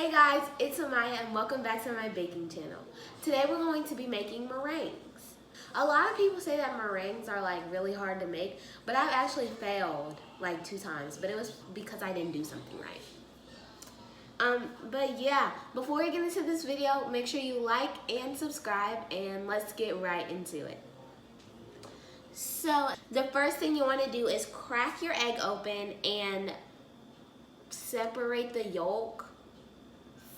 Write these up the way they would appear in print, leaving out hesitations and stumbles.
Hey guys, it's Amaya and welcome back to my baking channel. Today we're going to be making meringues. A lot of people say that meringues are like really hard to make, but I've actually failed like 2 times, but it was because I didn't do something right. But yeah, before we get into this video, make sure you like and subscribe and let's get right into it. So the first thing you want to do is crack your egg open and separate the yolk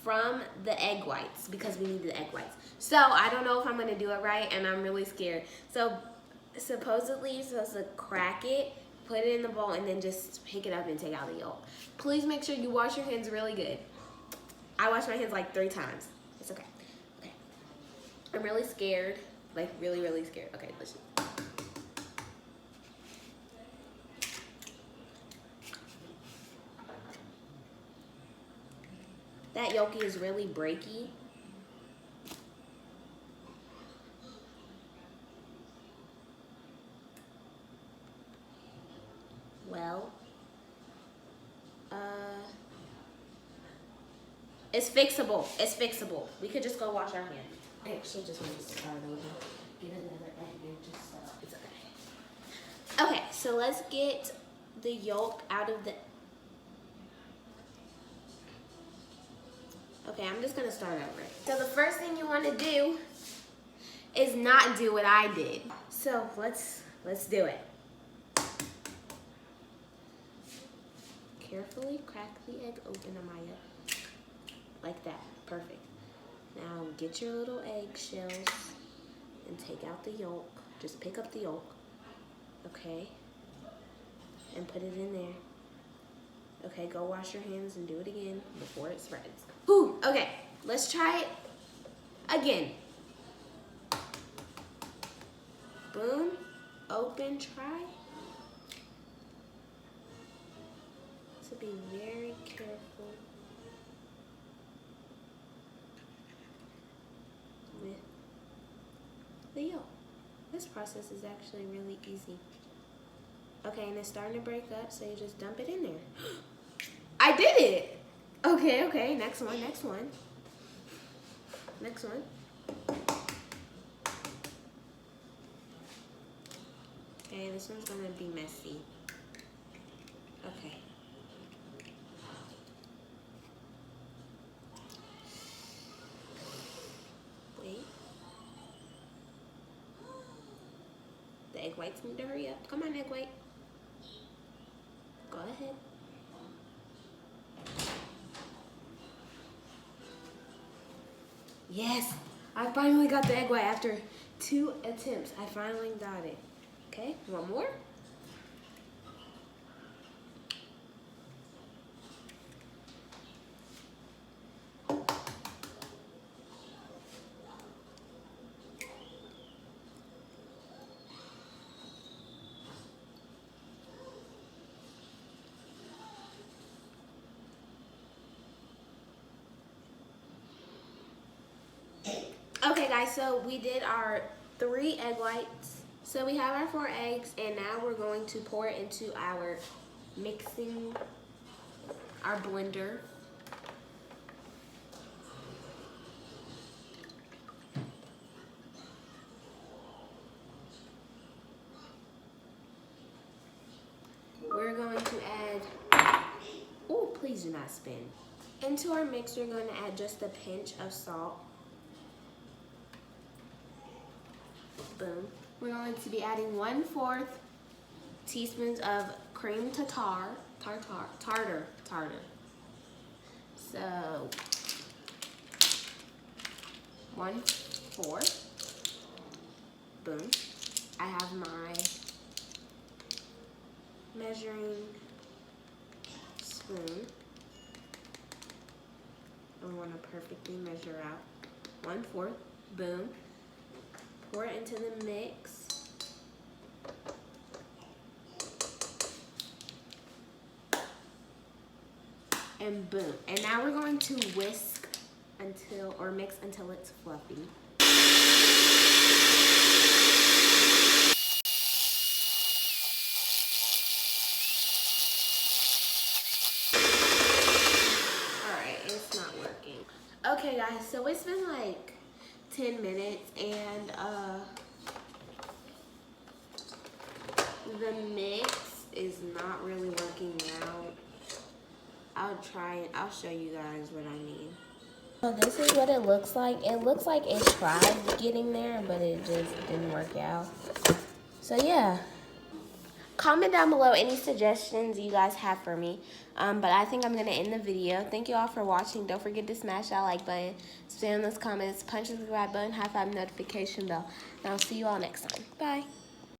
from the egg whites because we need the egg whites. So I don't know if I'm gonna do it right and I'm really scared. So supposedly you're supposed to crack it, put it in the bowl, and then just pick it up and take out the yolk. Please make sure you wash your hands really good. I wash my hands like 3 times. It's okay. Okay. I'm really scared, like really, really scared. Okay, listen. That yolky is really breaky. Well, it's fixable. It's fixable. We could just go wash our hands. I actually just want to start over. Get another egg and just it's okay. Okay, so let's get the yolk out of the. Okay, I'm just gonna start over. So the first thing you want to do is not do what I did. So let's do it. Carefully crack the egg open, Amaya. Like that. Perfect. Now get your little egg shells and take out the yolk. Just pick up the yolk. Okay. And put it in there. Okay, go wash your hands and do it again before it spreads. Ooh, okay, let's try it again. Boom, open, try. So be very careful with the yolk. This process is actually really easy. Okay, and it's starting to break up, so you just dump it in there. I did it! Okay, okay, next one. Next one. Okay, this one's gonna be messy. Okay. Wait. The egg whites need to hurry up. Come on, egg white. Go ahead. Yes, I finally got the egg white after 2 attempts. I finally got it. Okay, one more. Okay guys, so we did our 3 egg whites. So we have our 4 eggs and now we're going to pour it into our blender. We're going to add, oh please do not spin. Into our mix we're going to add just a pinch of salt. Boom. We're going to be adding 1/4 teaspoons of cream tartar. So 1/4. Boom. I have my measuring spoon. I want to perfectly measure out 1/4. Boom. Pour it into the mix. And boom. And now we're going to whisk mix until it's fluffy. Alright, it's not working. Okay guys, so it's been like 10 minutes and the mix is not really working out. I'll try it. I'll show you guys what I mean. So this is what it looks like. It looks like it tried getting there, but it just didn't work out. So yeah. Comment down below any suggestions you guys have for me. But I think I'm going to end the video. Thank you all for watching. Don't forget to smash that like button, spam those comments, punch the subscribe button, high five notification bell. And I'll see you all next time. Bye.